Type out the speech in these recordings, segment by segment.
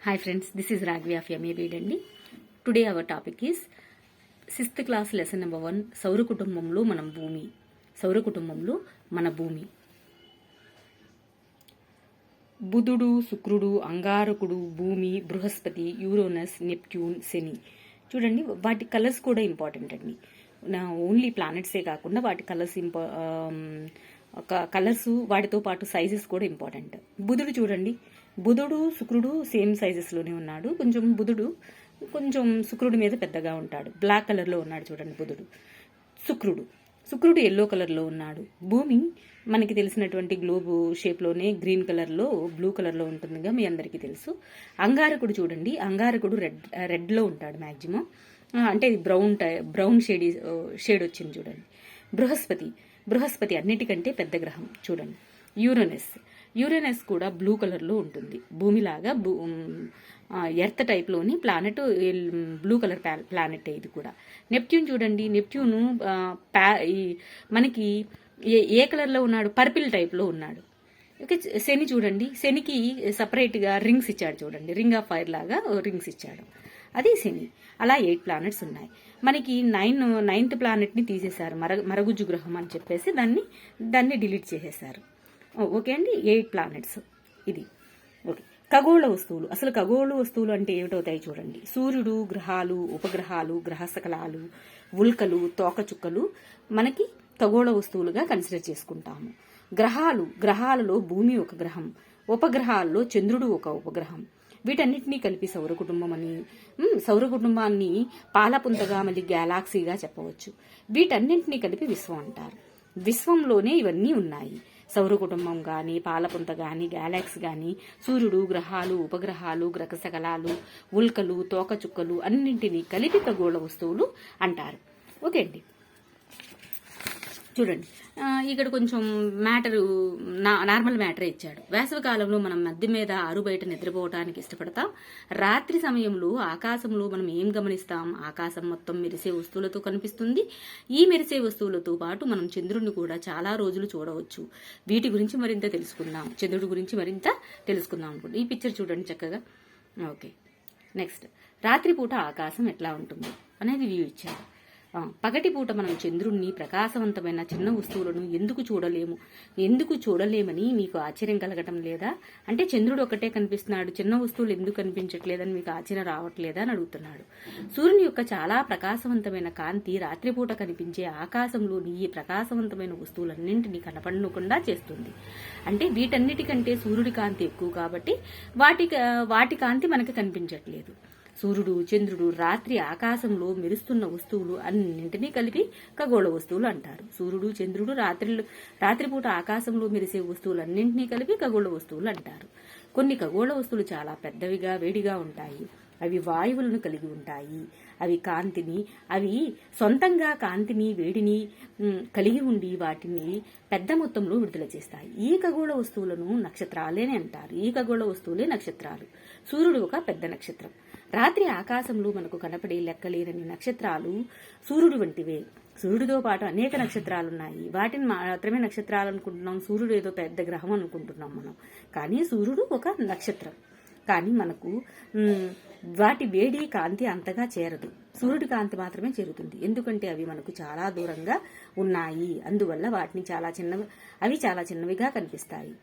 Hi friends, this is Ragvi of MA Read. Today our topic is 6th class lesson number 1 సౌర కుటుంబంలో మన భూమి. సౌర కుటుంబంలో మన భూమి. బుధుడు, శుక్రుడు, అంగారకుడు, భూమి, బృహస్పతి, యూరోనస్, నెప్ట్యూన్, శని. చూడండి, వాటి కలర్స్ కూడా ఇంపార్టెంట్ అండి. ఓన్లీ ప్లానెట్సే కాకుండా వాటి కలర్స్ వాటితో పాటు సైజెస్ కూడా ఇంపార్టెంట్. బుధుడు చూడండి, బుధుడు శుక్రుడు సేమ్ సైజెస్లోనే ఉన్నాడు. బుధుడు కొంచెం శుక్రుడి మీద పెద్దగా ఉంటాడు. బ్లాక్ కలర్లో ఉన్నాడు చూడండి బుధుడు. శుక్రుడు ఎల్లో కలర్లో ఉన్నాడు. భూమి మనకి తెలిసినటువంటి గ్లోబ్ షేప్లోనే గ్రీన్ కలర్లో బ్లూ కలర్లో ఉంటుందిగా మీ అందరికీ తెలుసు. అంగారకుడు చూడండి, అంగారకుడు రెడ్లో ఉంటాడు మ్యాక్సిమం. అంటే ఇది బ్రౌన్ షేడ్ వచ్చింది చూడండి. బృహస్పతి అన్నిటికంటే పెద్ద గ్రహం చూడండి. యూరేనస్ కూడా బ్లూ కలర్లో ఉంటుంది. భూమిలాగా ఎర్త్ టైప్లోని ప్లానెట్, బ్లూ కలర్ ప్లానెట్ ఇది కూడా. నెప్ట్యూన్ చూడండి, నెప్ట్యూన్ మనకి ఏ కలర్లో ఉన్నాడు? పర్పిల్ టైప్లో ఉన్నాడు. ఓకే, శని చూడండి, శనికి సపరేట్గా రింగ్స్ ఇచ్చాడు చూడండి, రింగ్ ఆఫ్ ఫైర్ లాగా రింగ్స్ ఇచ్చాడు, అది శని. అలా 8 ప్లానెట్స్ ఉన్నాయి. మనకి 9th ప్లానెట్ని తీసేశారు, మరగుజ్జు గ్రహం అని చెప్పేసి దాన్ని డిలీట్ చేసేశారు. ఓకే అండి, 8 ప్లానెట్స్ ఇది. ఓకే, ఖగోళ వస్తువులు. అసలు ఖగోళ వస్తువులు అంటే ఏమిటవుతాయి చూడండి. సూర్యుడు, గ్రహాలు, ఉపగ్రహాలు, గ్రహశకలాలు, ఉల్కలు, తోకచుక్కలు మనకి ఖగోళ వస్తువులుగా కన్సిడర్ చేసుకుంటాము. గ్రహాలలో భూమి ఒక గ్రహం, ఉపగ్రహాల్లో చంద్రుడు ఒక ఉపగ్రహం. వీటన్నిటినీ కలిపి సౌర కుటుంబాన్ని పాలపుంతగా మళ్ళీ గ్యాలాక్సీగా చెప్పవచ్చు. వీటన్నింటినీ కలిపి విశ్వం అంటారు. విశ్వంలోనే ఇవన్నీ ఉన్నాయి. సౌర కుటుంబం కానీ, పాలపుంత కానీ, గ్యాలాక్సీ కానీ, సూర్యుడు, గ్రహాలు, ఉపగ్రహాలు, గ్రహశకలాలు, ఉల్కలు, తోకచుక్కలు అన్నింటినీ కలిపి ఖగోళ వస్తువులు అంటారు. ఓకే అండి, చూడండి ఇక్కడ కొంచెం నార్మల్ మ్యాటరే ఇచ్చాడు. వేసవి కాలంలో మనం మధ్య మీద ఆరు బయట నిద్రపోవడానికి ఇష్టపడతాం. రాత్రి సమయంలో ఆకాశంలో మనం ఏం గమనిస్తాం? ఆకాశం మొత్తం మెరిసే వస్తువులతో కనిపిస్తుంది. ఈ మెరిసే వస్తువులతో పాటు మనం చంద్రుడిని కూడా చాలా రోజులు చూడవచ్చు. వీటి గురించి మరింత తెలుసుకుందాం, చంద్రుడి గురించి మరింత తెలుసుకుందాం అనుకుంటా. ఈ పిక్చర్ చూడండి చక్కగా. ఓకే, నెక్స్ట్, రాత్రిపూట ఆకాశం ఎట్లా ఉంటుంది అనేది వ్యూ ఇచ్చారు. పగటిపూట మనం చంద్రుణ్ణి, ప్రకాశవంతమైన చిన్న వస్తువులను ఎందుకు చూడలేమని మీకు ఆశ్చర్యం కలగటం లేదా? అంటే చంద్రుడు ఒకటే కనిపిస్తున్నాడు, చిన్న వస్తువులు ఎందుకు కనిపించట్లేదని మీకు ఆశ్చర్యం రావట్లేదా అని అడుగుతున్నాడు. సూర్యుని యొక్క చాలా ప్రకాశవంతమైన కాంతి రాత్రిపూట కనిపించే ఆకాశంలోని ఈ ప్రకాశవంతమైన వస్తువులన్నింటినీ కనపడకుండా చేస్తుంది. అంటే వీటన్నిటికంటే సూర్యుడి కాంతి ఎక్కువ కాబట్టి వాటి కాంతి మనకి కనిపించట్లేదు. సూర్యుడు, చంద్రుడు, రాత్రి ఆకాశంలో మెరుస్తున్న వస్తువులు అన్నింటినీ కలిపి ఖగోళ వస్తువులు అంటారు. సూర్యుడు, చంద్రుడు, రాత్రిపూట ఆకాశంలో మెరిసే వస్తువులన్నింటినీ కలిపి ఖగోళ వస్తువులు అంటారు. కొన్ని ఖగోళ వస్తువులు చాలా పెద్దవిగా, వేడిగా ఉంటాయి. అవి వాయువులను కలిగి ఉంటాయి. అవి సొంతంగా కాంతిని, వేడిని కలిగి ఉండి వాటిని పెద్ద మొత్తంలో విడుదల చేస్తాయి. ఈ ఖగోళ వస్తువులను నక్షత్రాలే అంటారు. ఈ ఖగోళ వస్తువులే నక్షత్రాలు. సూర్యుడు ఒక పెద్ద నక్షత్రం. రాత్రి ఆకాశంలో మనకు కనపడే లెక్కలేనన్ని నక్షత్రాలు సూర్యుడు వంటివే. సూర్యుడితో పాటు అనేక నక్షత్రాలున్నాయి. వాటిని మాత్రమే నక్షత్రాలు అనుకుంటున్నాం. సూర్యుడు ఏదో పెద్ద గ్రహం అనుకుంటున్నాం మనం. కానీ సూర్యుడు ఒక నక్షత్రం. కానీ మనకు వాటి వేడి, కాంతి అంతగా చేరదు. సూర్యుడి కాంతి మాత్రమే చేరుతుంది. ఎందుకంటే అవి మనకు చాలా దూరంగా ఉన్నాయి. అందువల్ల అవి చాలా చిన్నవిగా కనిపిస్తాయి.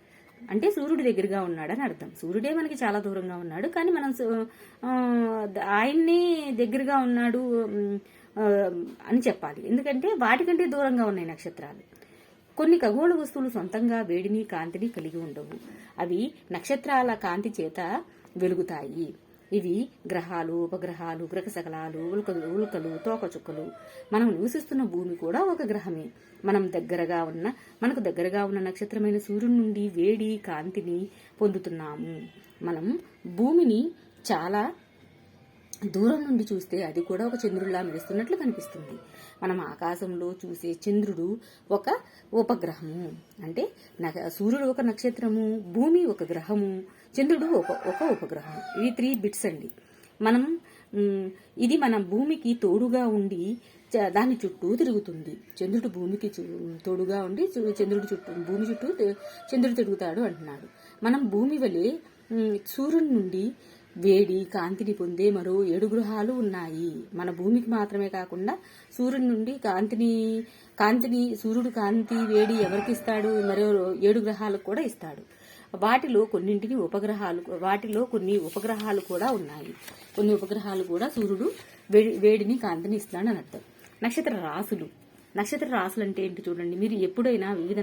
అంటే సూర్యుడి దగ్గరగా ఉన్నాడని అర్థం. సూర్యుడే మనకి చాలా దూరంగా ఉన్నాడు, కానీ మనం ఆయన్ని దగ్గరగా ఉన్నాడు అని చెప్పాలి. ఎందుకంటే వాటికంటే దూరంగా ఉన్నాయి నక్షత్రాలు. కొన్ని ఖగోళ వస్తువులు సొంతంగా వేడిని, కాంతిని కలిగి ఉండవు. అవి నక్షత్రాల కాంతి చేత వెలుగుతాయి. ఇవి గ్రహాలు, ఉపగ్రహాలు, గ్రహశకలాలు, ఉల్కలు, తోకచుక్కలు. మనం నివసిస్తున్న భూమి కూడా ఒక గ్రహమే. మనకు దగ్గరగా ఉన్న నక్షత్రమైన సూర్యుడి నుండి వేడి, కాంతిని పొందుతున్నాము. మనం భూమిని చాలా దూరం నుండి చూస్తే అది కూడా ఒక చంద్రుడిలా మెరుస్తున్నట్లు కనిపిస్తుంది. మనం ఆకాశంలో చూసే చంద్రుడు ఒక ఉపగ్రహము. అంటే సూర్యుడు ఒక నక్షత్రము, భూమి ఒక గ్రహము, చంద్రుడు ఒక ఉపగ్రహం. ఇవి 3 బిట్స్ అండి. ఇది మన భూమికి తోడుగా ఉండి దాని చుట్టూ తిరుగుతుంది. చంద్రుడు భూమికి తోడుగా ఉండి భూమి చుట్టూ చంద్రుడు తిరుగుతాడు అంటున్నాడు. మనం భూమి వలె సూర్యుడి నుండి వేడి కాంతిని పొందే మరో 7 గ్రహాలు ఉన్నాయి. మన భూమికి మాత్రమే కాకుండా సూర్యుడి నుండి కాంతిని సూర్యుడు కాంతి వేడి ఎవరికి ఇస్తాడు? మరో 7 గ్రహాలకు కూడా ఇస్తాడు. వాటిలో కొన్ని ఉపగ్రహాలు కూడా ఉన్నాయి. కొన్ని ఉపగ్రహాలు కూడా సూర్యుడు వేడిని కాంతిని ఇస్తాడని అర్థం. నక్షత్ర రాశులు అంటే ఏంటి చూడండి. మీరు ఎప్పుడైనా వివిధ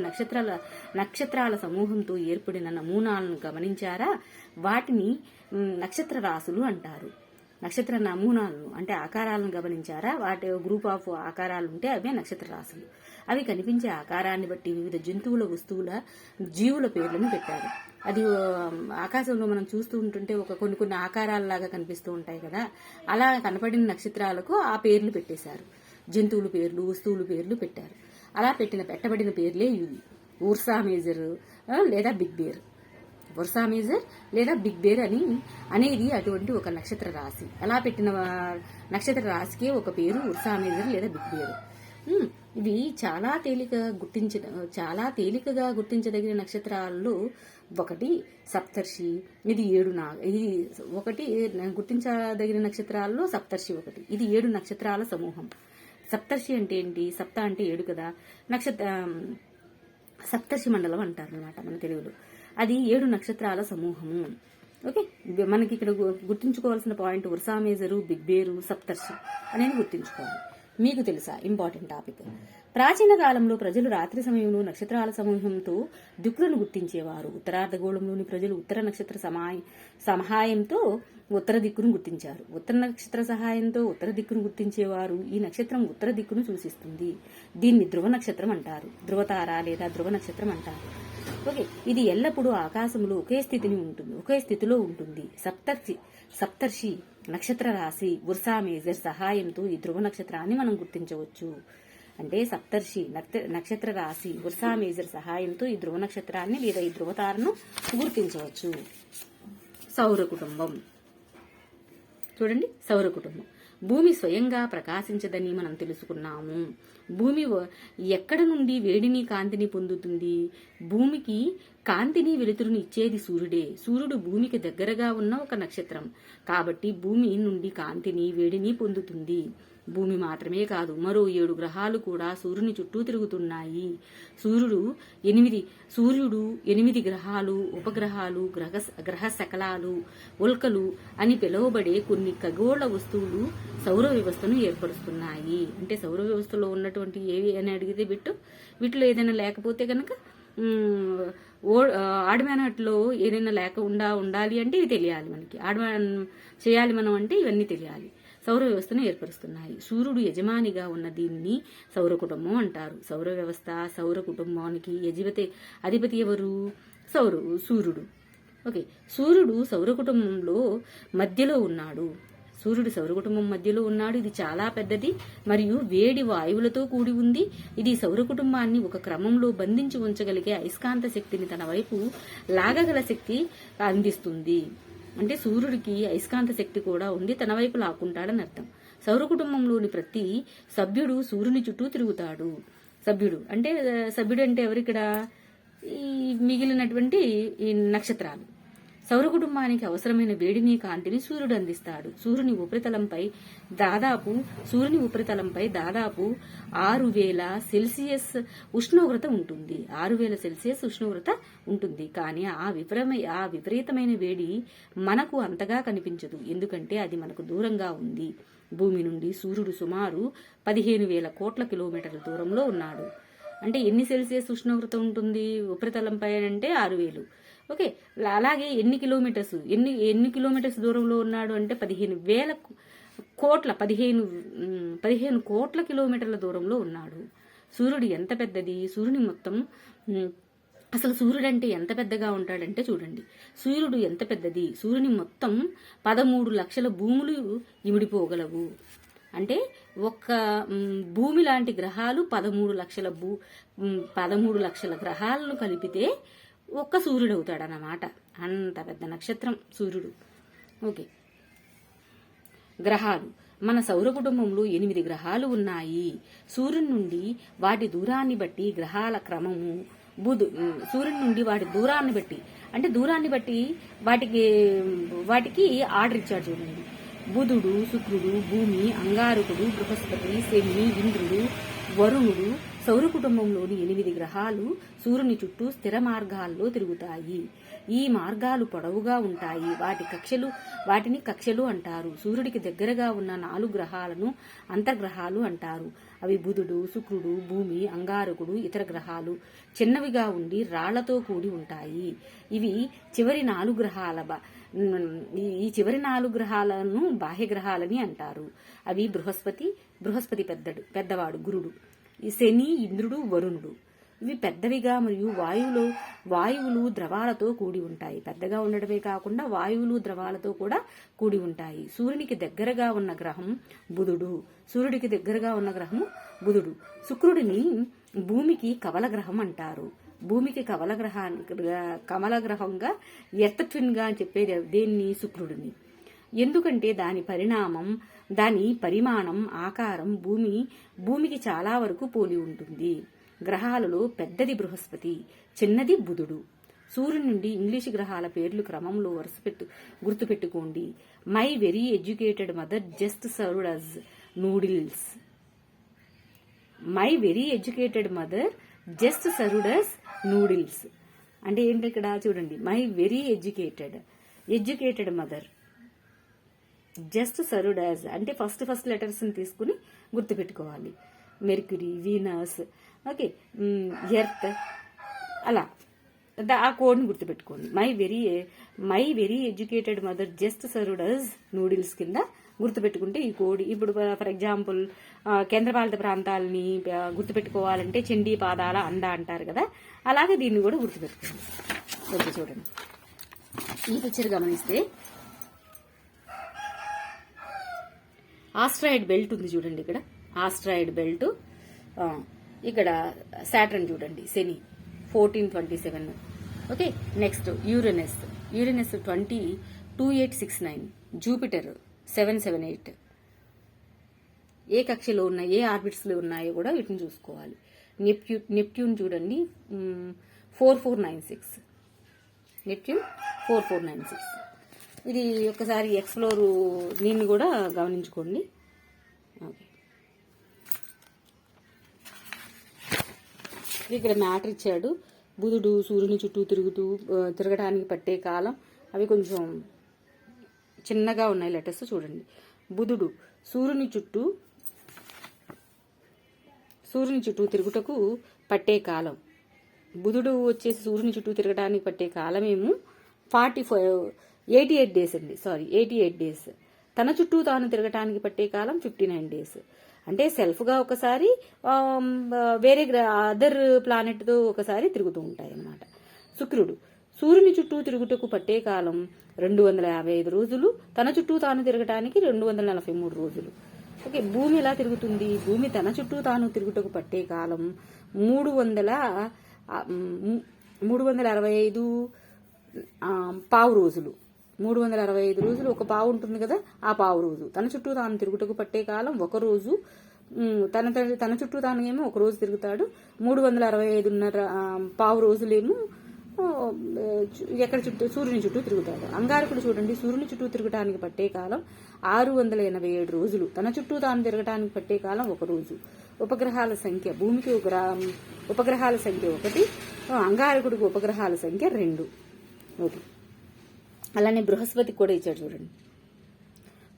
నక్షత్రాల సమూహంతో ఏర్పడిన నమూనాలను గమనించారా? వాటిని నక్షత్ర రాశులు అంటారు. నక్షత్ర నమూనాలను అంటే ఆకారాలను గమనించారా? వాటి గ్రూప్ ఆఫ్ ఆకారాలు ఉంటే అవే నక్షత్ర రాశులు. అవి కనిపించే ఆకారాన్ని బట్టి వివిధ జంతువుల, వస్తువుల, జీవుల పేర్లను పెట్టారు. అది ఆకాశంలో మనం చూస్తూ ఉంటుంటే కొన్ని ఆకారాలలాగా కనిపిస్తూ ఉంటాయి కదా, అలా కనపడిన నక్షత్రాలకు ఆ పేర్లు పెట్టేశారు. జంతువుల పేర్లు, వస్తువుల పేర్లు పెట్టారు. అలా పెట్టబడిన పేర్లే ఇవి. ఉర్సా మేజర్ లేదా బిగ్ బేర్. ఉర్సా మేజర్ లేదా బిగ్ బేర్ అనేది అటువంటి ఒక నక్షత్ర రాశి. అలా పెట్టిన నక్షత్ర రాశికే ఒక పేరు ఉర్సా మేజర్ లేదా బిగ్ బేర్. ఇవి చాలా తేలికగా గుర్తించదగిన నక్షత్రాల్లో ఒకటి సప్తర్షి. ఇది ఒకటి గుర్తించదగిన నక్షత్రాల్లో సప్తర్షి ఒకటి. ఇది 7 నక్షత్రాల సమూహం. సప్తర్షి అంటే ఏంటి? సప్త అంటే 7 కదా, సప్తర్షి మండలం అంటారు అన్నమాట మన తెలుగులో. అది 7 నక్షత్రాల సమూహము. ఓకే, మనకి ఇక్కడ గుర్తుంచుకోవాల్సిన పాయింట్ ఉర్సా మేజరు, బిగ్ బేరు, సప్తర్షి అనేది గుర్తుంచుకోవాలి. మీకు తెలుసా? Important topic. ప్రాచీన కాలంలో ప్రజలు రాత్రి సమయంలో నక్షత్రాల సమూహంతో దిక్కులను గుర్తించేవారు. ఉత్తరార్ధగోళంలోని ప్రజలు ఉత్తర నక్షత్ర సహాయంతో ఉత్తర దిక్కును గుర్తించారు. ఉత్తర నక్షత్ర సహాయంతో ఉత్తర దిక్కును గుర్తించేవారు. ఈ నక్షత్రం ఉత్తర దిక్కును సూచిస్తుంది. దీన్ని ధ్రువ నక్షత్రం అంటారు. ధ్రువతార లేదా ధ్రువ నక్షత్రం అంటారు. ఓకే, ఇది ఎల్లప్పుడూ ఆకాశంలో ఒకే స్థితిలో ఉంటుంది. సప్తర్షి నక్షత్ర రాశి ఉర్సా మేజర్ సహాయంతో ఈ ధ్రువ నక్షత్రాన్ని మనం గుర్తించవచ్చు. అంటే సప్తర్షి నక్షత్ర రాశి ఉర్సా మేజర్ సహాయంతో ఈ ధ్రువ నక్షత్రాన్ని లేదా ఈ ధ్రువతారను గుర్తించవచ్చు. సౌర కుటుంబం చూడండి. సౌర కుటుంబం భూమి స్వయంగా ప్రకాశించదని మనం తెలుసుకున్నాము. భూమి ఎక్కడ నుండి వేడిని కాంతిని పొందుతుంది? భూమికి కాంతిని వెలుతురుని ఇచ్చేది సూర్యుడే. సూర్యుడు భూమికి దగ్గరగా ఉన్న ఒక నక్షత్రం కాబట్టి భూమి నుండి కాంతిని వేడిని పొందుతుంది. భూమి మాత్రమే కాదు, మరో 7 గ్రహాలు కూడా సూర్యుని చుట్టూ తిరుగుతున్నాయి. సూర్యుడు 8 గ్రహాలు, ఉపగ్రహాలు, గ్రహ శకలాలు, ఉల్కలు అని పిలువబడే కొన్ని ఖగోళ వస్తువులు సౌర వ్యవస్థను ఏర్పరుస్తున్నాయి. అంటే సౌర వ్యవస్థలో ఉన్నటువంటి ఏవి అని అడిగితే వీటిలో ఏదైనా లేకపోతే కనుక ఆడమేనట్లో ఏదైనా లేకుండా ఉండాలి అంటే ఇవి తెలియాలి మనకి. చేయాలి మనం అంటే ఇవన్నీ తెలియాలి. సౌర వ్యవస్థను ఏర్పరుస్తున్నాయి. సూర్యుడు యజమానిగా ఉన్న దీన్ని సౌర కుటుంబం అంటారు. సౌర వ్యవస్థ, సౌర కుటుంబానికి అధిపతి ఎవరు? సూర్యుడు. ఓకే, సూర్యుడు సౌర కుటుంబంలో మధ్యలో ఉన్నాడు. ఇది చాలా పెద్దది మరియు వేడి వాయువులతో కూడి ఉంది. ఇది సౌర కుటుంబాన్ని ఒక క్రమంలో బంధించి ఉంచగలిగే అయస్కాంత శక్తిని తన వైపు లాగగల శక్తి అందిస్తుంది. అంటే సూర్యుడికి అయస్కాంత శక్తి కూడా ఉంది, తన వైపు లాక్కుంటాడని అర్థం. సౌర కుటుంబంలోని ప్రతి సభ్యుడు సూర్యుని చుట్టూ తిరుగుతాడు. సభ్యుడు అంటే ఎవరిక్కడ? ఈ మిగిలినటువంటి ఈ నక్షత్రాలు. సౌర కుటుంబానికి అవసరమైన వేడిని కాంతిని సూర్యుడు అందిస్తాడు. సూర్యుని ఉపరితలంపై దాదాపు 6000 సెల్సియస్ ఉష్ణోగ్రత ఉంటుంది. 6000 సెల్సియస్ ఉష్ణోగ్రత ఉంటుంది. కానీ ఆ విపరీతమైన వేడి మనకు అంతగా కనిపించదు, ఎందుకంటే అది మనకు దూరంగా ఉంది. భూమి నుండి సూర్యుడు సుమారు 15,000 కోట్ల కిలోమీటర్ల దూరంలో ఉన్నాడు. అంటే ఎన్ని సెల్సియస్ ఉష్ణోగ్రత ఉంటుంది ఉపరితలంపై అంటే 6,000. ఓకే, అలాగే ఎన్ని కిలోమీటర్స్ దూరంలో ఉన్నాడు అంటే 15 కోట్ల కిలోమీటర్ల దూరంలో ఉన్నాడు. సూర్యుడు ఎంత పెద్దది? అసలు సూర్యుడు అంటే ఎంత పెద్దగా ఉంటాడంటే చూడండి. సూర్యుడు ఎంత పెద్దది? సూర్యుని మొత్తం 13 లక్షల భూములు ఇమిడిపోగలవు. అంటే ఒక్క భూమి లాంటి గ్రహాలు 13 లక్షల గ్రహాలను కలిపితే ఒక్క సూర్యుడు అవుతాడన్నమాట. అంత పెద్ద నక్షత్రం సూర్యుడు. ఓకే, గ్రహాలు. మన సౌర కుటుంబంలో 8 గ్రహాలు ఉన్నాయి. సూర్యుని నుండి వాటి దూరాన్ని బట్టి గ్రహాల క్రమము సూర్యుడి నుండి వాటి దూరాన్ని బట్టి, అంటే దూరాన్ని బట్టి వాటికి ఆర్డర్ ఇచ్చాడు చూడండి. బుధుడు, శుక్రుడు, భూమి, అంగారకుడు, బృహస్పతి, శని, ఇంద్రుడు, వరుణుడు, సౌర కుటుంబంలోని 8 గ్రహాలు సూర్యుని చుట్టూ స్థిర మార్గాల్లో తిరుగుతాయి. ఈ మార్గాలు పొడవుగా ఉంటాయి. వాటిని కక్షలు అంటారు. సూర్యుడికి దగ్గరగా ఉన్న 4 గ్రహాలను అంతర్గ్రహాలు అంటారు. అవి బుధుడు, శుక్రుడు, భూమి, అంగారకుడు. ఇతర గ్రహాలు చిన్నవిగా ఉండి రాళ్లతో కూడి ఉంటాయి. ఇవి చివరి 4 గ్రహాలను బాహ్య గ్రహాలని అంటారు. అవి బృహస్పతి పెద్దవాడు, గురుడు. ఈ శని, ఇంద్రుడు, వరుణుడు. ఇవి పెద్దవిగా మరియు వాయువులు ద్రవాలతో కూడి ఉంటాయి. పెద్దగా ఉండడమే కాకుండా వాయువులు ద్రవాలతో కూడా కూడి ఉంటాయి. సూర్యునికి దగ్గరగా ఉన్న గ్రహం బుధుడు. శుక్రుడిని భూమికి కవల గ్రహం అంటారు. భూమికి కమల గ్రహంగా ఎర్త్ ట్విన్ గా చెప్పేది దేన్ని? శుక్రుడిని. ఎందుకంటే దాని పరిమాణం, ఆకారం భూమికి చాలా వరకు పోలి ఉంటుంది. గ్రహాలలో పెద్దది బృహస్పతి, చిన్నది బుధుడు. సూర్యుని నుండి ఇంగ్లీషు గ్రహాల పేర్లు క్రమంలో గుర్తుపెట్టుకోండి. My very educated mother just served us noodles. My very educated mother just served us noodles అంటే ఏంటి? ఇక్కడ చూడండి, my very educated mother just served us అంటే ఫస్ట్ లెటర్స్ ని తీసుకుని గుర్తుపెట్టుకోవాలి. మెర్క్యూరీ, వీనస్, ఓకే, ఎర్త్, అలా ఆ కోడ్ని గుర్తుపెట్టుకోండి. My very educated mother just served as noodles కింద గుర్తుపెట్టుకుంటే ఈ కోడ్. ఇప్పుడు ఫర్ ఎగ్జాంపుల్ కేంద్రపాలిత ప్రాంతాలని గుర్తుపెట్టుకోవాలంటే చండీ పాదాల అంద అంటారు కదా, అలాగే దీన్ని కూడా గుర్తుపెట్టుకోండి. ఓకే, చూడండి ఈ పిక్చర్ గమనిస్తే ఆస్ట్రాయిడ్ బెల్ట్ ఉంది చూడండి. ఇక్కడ ఆస్ట్రాయిడ్ బెల్ట్, ఇక్కడ సాటర్న్ చూడండి, శని 1427. Okay, next Uranus 2869, Jupiter 778. ఏ కక్షలో ఉన్నాయి, ఏ ఆర్బిట్స్ లో ఉన్నాయో కూడా వీటిని చూసుకోవాలి. నెప్ట్యూన్ చూడండి 4496. నెప్ట్యూన్ 4496. ఇది ఒకసారి ఎక్స్ప్లోర్ దీన్ని కూడా గమనించుకోండి. ఓకే, ఇక్కడ మ్యాటర్ ఇచ్చాడు. బుధుడు సూర్యుని చుట్టూ తిరగడానికి పట్టే కాలం. అవి కొంచెం చిన్నగా ఉన్నాయి లెటర్స్ చూడండి. బుధుడు సూర్యుని చుట్టూ తిరుగుటకు పట్టే కాలం. బుధుడు వచ్చేసి సూర్యుని చుట్టూ తిరగడానికి పట్టే కాలమేమో 88 డేస్ అండి. 88 డేస్. తన చుట్టూ తాను తిరగటానికి పట్టే కాలం 59 డేస్. అంటే సెల్ఫ్ గా ఒకసారి వేరే అదర్ ప్లానెట్ తో ఒకసారి తిరుగుతూ ఉంటాయి అన్నమాట. శుక్రుడు సూర్యుని చుట్టూ తిరుగుటకు పట్టే కాలం 255 రోజులు. తన చుట్టూ తాను తిరగటానికి 243 రోజులు. ఓకే, భూమి ఎలా తిరుగుతుంది? భూమి తన చుట్టూ తాను తిరుగుటకు పట్టే కాలం 365 పావు రోజులు. 365 రోజులు, ఒక పావు ఉంటుంది కదా, ఆ పావు రోజు. తన చుట్టూ తాను తిరుగుటకు పట్టే కాలం ఒక రోజు. తన చుట్టూ తాను ఏమో ఒక రోజు తిరుగుతాడు. 365 పావు రోజులేమో సూర్యుని చుట్టూ తిరుగుతాడు. అంగారకుడు చూడండి, సూర్యుని చుట్టూ తిరగటానికి పట్టే కాలం 687 రోజులు. తన చుట్టూ తాను తిరగటానికి పట్టే కాలం ఒక రోజు. ఉపగ్రహాల సంఖ్య, భూమికి ఉపగ్రహాల సంఖ్య 1, అంగారకుడికి ఉపగ్రహాల సంఖ్య 2. ఓకే, అలానే బృహస్పతికి కూడా ఇచ్చాడు చూడండి.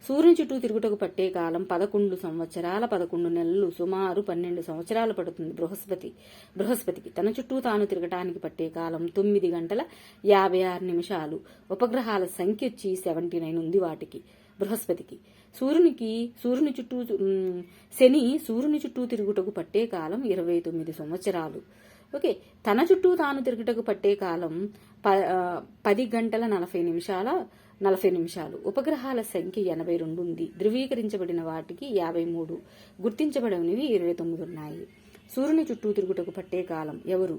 సూర్యుని చుట్టూ తిరుగుటకు పట్టే కాలం 11 సంవత్సరాల 11 నెలలు, సుమారు 12 సంవత్సరాలు పడుతుంది బృహస్పతికి. తన చుట్టూ తాను తిరగటానికి పట్టే కాలం 9 గంటల 56 నిమిషాలు. ఉపగ్రహాల సంఖ్య వచ్చి 79 ఉంది వాటికి, బృహస్పతికి. సూర్యుని చుట్టూ తిరుగుటకు పట్టే కాలం 29 సంవత్సరాలు. ఓకే, తన చుట్టూ తాను తిరుగుటకు పట్టే కాలం 10 గంటల 40 నిమిషాలు. ఉపగ్రహాల సంఖ్య 82 ఉంది. ధృవీకరించబడిన వాటికి 53, గుర్తించబడినవి 29 ఉన్నాయి. సూర్యుని చుట్టూ తిరుగుటకు పట్టే కాలం ఎవరు?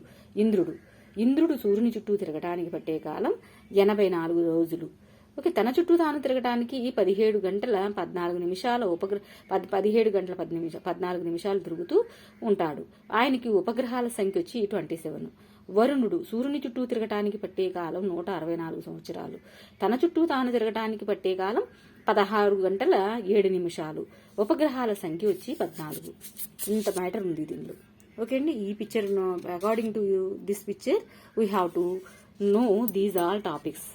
ఇంద్రుడు సూర్యుని చుట్టూ తిరగటానికి పట్టే కాలం 84 రోజులు. ఓకే, తన చుట్టూ తాను తిరగటానికి 17 గంటల 14 నిమిషాల 17 గంటల 14 నిమిషాలు తిరుగుతూ ఉంటాడు. ఆయనకి ఉపగ్రహాల సంఖ్య వచ్చి 27. వరుణుడు సూర్యుని చుట్టూ తిరగటానికి పట్టే కాలం 164 సంవత్సరాలు. తన చుట్టూ తాను తిరగటానికి పట్టే కాలం 16 గంటల 7 నిమిషాలు. ఉపగ్రహాల సంఖ్య వచ్చి 14. ఇంత మ్యాటర్ ఉంది దీనిలో. ఓకే అండి, ఈ picture according to this picture we have to know these all topics.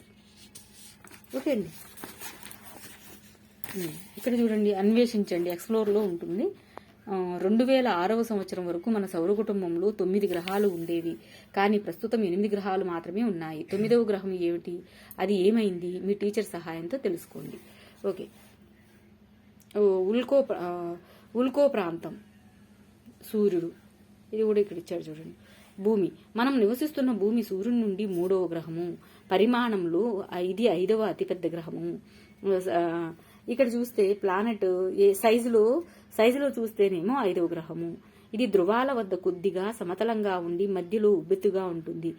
Okay అండి, ఇక్కడ చూడండి, అన్వేషించండి, ఎక్స్ప్లోర్లో ఉంటుంది. 2006వ సంవత్సరం వరకు మన సౌర కుటుంబంలో 9 గ్రహాలు ఉండేవి. కానీ ప్రస్తుతం 8 గ్రహాలు మాత్రమే ఉన్నాయి. 9వ గ్రహం ఏమిటి, అది ఏమైంది, మీ టీచర్ సహాయంతో తెలుసుకోండి. ఓకే, ఉల్కో ప్రాంతం సూర్యుడు, ఇది కూడా ఇక్కడ ఇచ్చాడు చూడండి. భూమి, మనం నివసిస్తున్న భూమి సూర్యుడి నుండి 3వ గ్రహము. పరిమాణంలో ఇది 5వ అతిపెద్ద గ్రహము. ఇక్కడ చూస్తే ప్లానెట్ సైజులో చూస్తేనేమో 5వ గ్రహము. ఇది ధృవాల వద్ద కొద్దిగా సమతలంగా ఉండి మధ్యలో ఉబ్బెత్తుగా ఉంటుంది.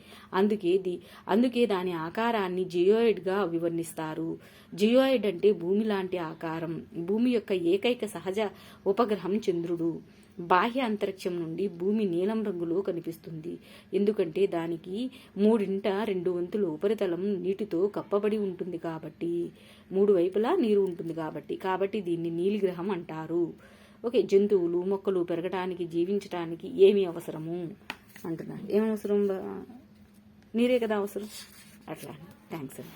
అందుకే దాని ఆకారాన్ని జియోయిడ్ గా వివర్ణిస్తారు. జియోయిడ్ అంటే భూమి లాంటి ఆకారం. భూమి యొక్క ఏకైక సహజ ఉపగ్రహం చంద్రుడు. బాహ్య అంతరిక్షం నుండి భూమి నీలం రంగులో కనిపిస్తుంది. ఎందుకంటే దానికి 3/2 వంతుల ఉపరితలం నీటితో కప్పబడి ఉంటుంది కాబట్టి, 3 వైపులా నీరు ఉంటుంది కాబట్టి దీన్ని నీలిగ్రహం అంటారు. ఓకే, జంతువులు మొక్కలు పెరగటానికి జీవించటానికి ఏమి అవసరము అంటున్నారు. ఏమవసరం? నీరే కదా అవసరం. అట్లా. థ్యాంక్స్ అండి.